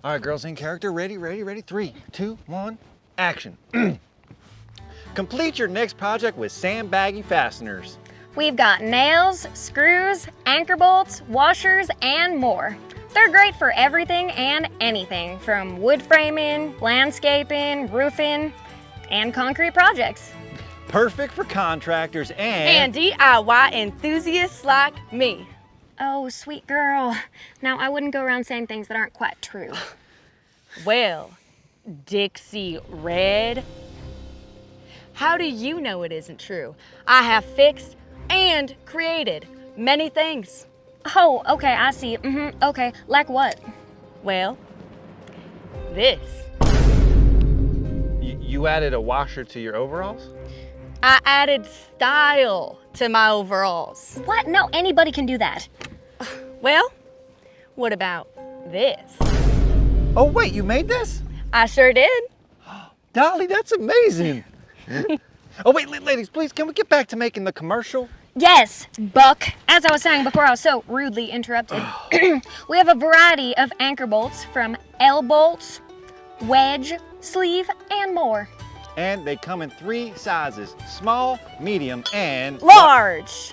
All right, girls in character, ready? 3, 2, 1, action. Complete your next project with Sandbaggy Fasteners. We've got nails, screws, anchor bolts, washers, and more. They're great for everything and anything, from wood framing, landscaping, roofing, and concrete projects. Perfect for contractors And DIY enthusiasts like me. Oh, sweet girl. Now, I wouldn't go around saying things that aren't quite true. Well, Dixie Red, how do you know it isn't true? I have fixed and created many things. Oh, okay, I see. Okay, like what? Well, this. You added a washer to your overalls? I added style to my overalls. What? No, anybody can do that. Well, what about this? Oh, wait, you made this? I sure did. Dolly, that's amazing. Oh, wait, ladies, please, can we get back to making the commercial? Yes, Buck. As I was saying before I was so rudely interrupted, we have a variety of anchor bolts from L-bolts, wedge, sleeve, and more. And they come in 3 sizes, small, medium, and... Large.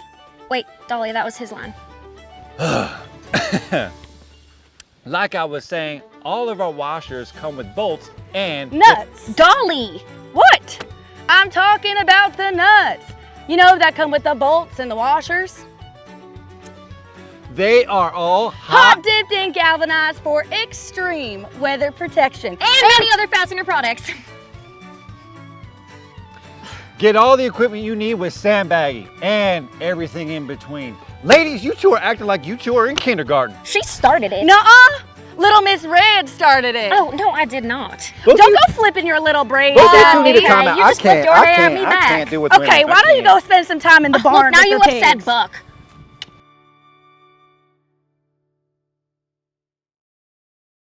Wait, Dolly, that was his line. Like I was saying, all of our washers come with bolts and... Nuts. Dolly! What? I'm talking about the nuts. You know that come with the bolts and the washers? They are all Hot dipped and galvanized for extreme weather protection. And many other fastener products. Get all the equipment you need with Sandbaggy and everything in between. Ladies, you two are acting like you two are in kindergarten. She started it. Nuh-uh. Little Miss Red started it. Oh, no, I did not. Don't go flipping your little braids Both at you me. need a timeout. You just flipped your hair at me I back. can't do with Okay, why don't you go spend some time in the barn Look, now with you your upset kids? Buck.